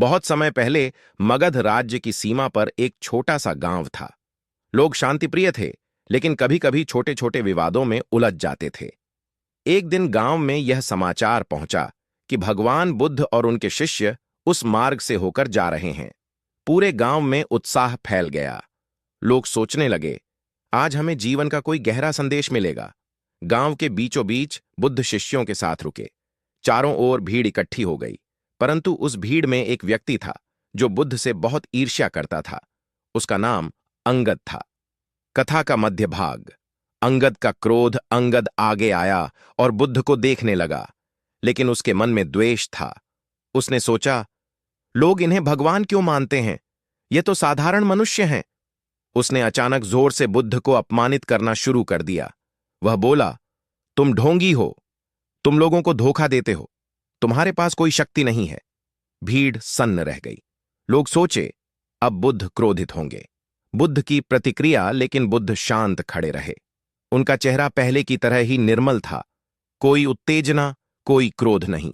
बहुत समय पहले मगध राज्य की सीमा पर एक छोटा सा गांव था। लोग शांतिप्रिय थे, लेकिन कभी कभी छोटे छोटे विवादों में उलझ जाते थे। एक दिन गांव में यह समाचार पहुंचा कि भगवान बुद्ध और उनके शिष्य उस मार्ग से होकर जा रहे हैं। पूरे गांव में उत्साह फैल गया। लोग सोचने लगे, आज हमें जीवन का कोई गहरा संदेश मिलेगा। गांव के बीचों बीच बुद्ध शिष्यों के साथ रुके। चारों ओर भीड़ इकट्ठी हो गई, परंतु उस भीड़ में एक व्यक्ति था जो बुद्ध से बहुत ईर्ष्या करता था। उसका नाम अंगद था। कथा का मध्य भाग। अंगद का क्रोध। अंगद आगे आया और बुद्ध को देखने लगा, लेकिन उसके मन में द्वेष था। उसने सोचा, लोग इन्हें भगवान क्यों मानते हैं? ये तो साधारण मनुष्य हैं। उसने अचानक जोर से बुद्ध को अपमानित करना शुरू कर दिया। वह बोला, तुम ढोंगी हो, तुम लोगों को धोखा देते हो, तुम्हारे पास कोई शक्ति नहीं है। भीड़ सन्न रह गई। लोग सोचे, अब बुद्ध क्रोधित होंगे। बुद्ध की प्रतिक्रिया, लेकिन बुद्ध शांत खड़े रहे। उनका चेहरा पहले की तरह ही निर्मल था। कोई उत्तेजना, कोई क्रोध नहीं।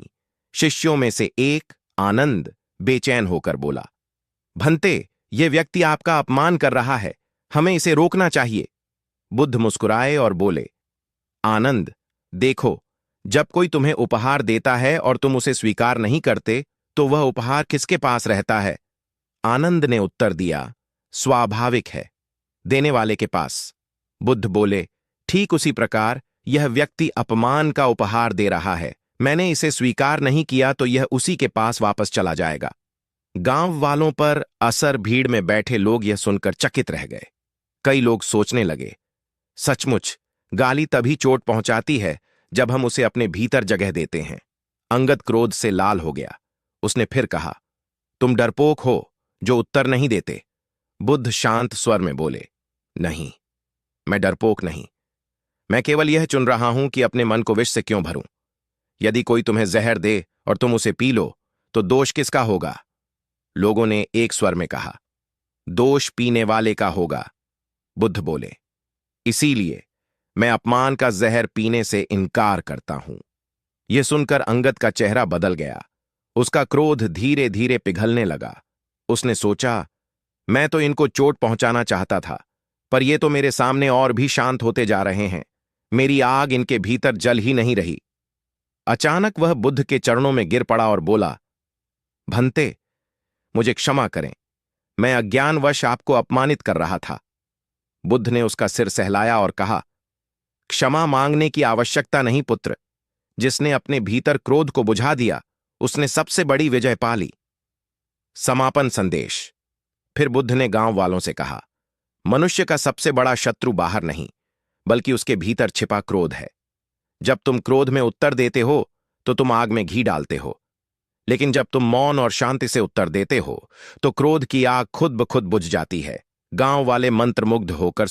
शिष्यों में से एक, आनंद, बेचैन होकर बोला, भंते, ये व्यक्ति आपका अपमान कर रहा है, हमें इसे रोकना चाहिए। बुद्ध मुस्कुराए और बोले, आनंद, देखो, जब कोई तुम्हें उपहार देता है और तुम उसे स्वीकार नहीं करते, तो वह उपहार किसके पास रहता है? आनंद ने उत्तर दिया, स्वाभाविक है, देने वाले के पास। बुद्ध बोले, ठीक उसी प्रकार यह व्यक्ति अपमान का उपहार दे रहा है। मैंने इसे स्वीकार नहीं किया तो यह उसी के पास वापस चला जाएगा। गांव वालों पर असर। भीड़ में बैठे लोग यह सुनकर चकित रह गए। कई लोग सोचने लगे, सचमुच गाली तभी चोट पहुंचाती है जब हम उसे अपने भीतर जगह देते हैं। अंगद क्रोध से लाल हो गया। उसने फिर कहा, तुम डरपोक हो जो उत्तर नहीं देते। बुद्ध शांत स्वर में बोले, नहीं, मैं डरपोक नहीं। मैं केवल यह चुन रहा हूं कि अपने मन को विष से क्यों भरूं। यदि कोई तुम्हें जहर दे और तुम उसे पी लो, तो दोष किसका होगा? लोगों ने एक स्वर में कहा, दोष पीने वाले का होगा। बुद्ध बोले, इसीलिए मैं अपमान का जहर पीने से इनकार करता हूं। यह सुनकर अंगद का चेहरा बदल गया। उसका क्रोध धीरे धीरे पिघलने लगा। उसने सोचा, मैं तो इनको चोट पहुंचाना चाहता था, पर ये तो मेरे सामने और भी शांत होते जा रहे हैं। मेरी आग इनके भीतर जल ही नहीं रही। अचानक वह बुद्ध के चरणों में गिर पड़ा और बोला, भंते, मुझे क्षमा करें, मैं अज्ञानवश आपको अपमानित कर रहा था। बुद्ध ने उसका सिर सहलाया और कहा, क्षमा मांगने की आवश्यकता नहीं पुत्र। जिसने अपने भीतर क्रोध को बुझा दिया, उसने सबसे बड़ी विजय पा ली। समापन संदेश। फिर बुद्ध ने गांव वालों से कहा, मनुष्य का सबसे बड़ा शत्रु बाहर नहीं, बल्कि उसके भीतर छिपा क्रोध है। जब तुम क्रोध में उत्तर देते हो तो तुम आग में घी डालते हो, लेकिन जब तुम मौन और शांति से उत्तर देते हो तो क्रोध की आग खुद ब खुद बुझ जाती है। गांव वाले मंत्रमुग्ध होकर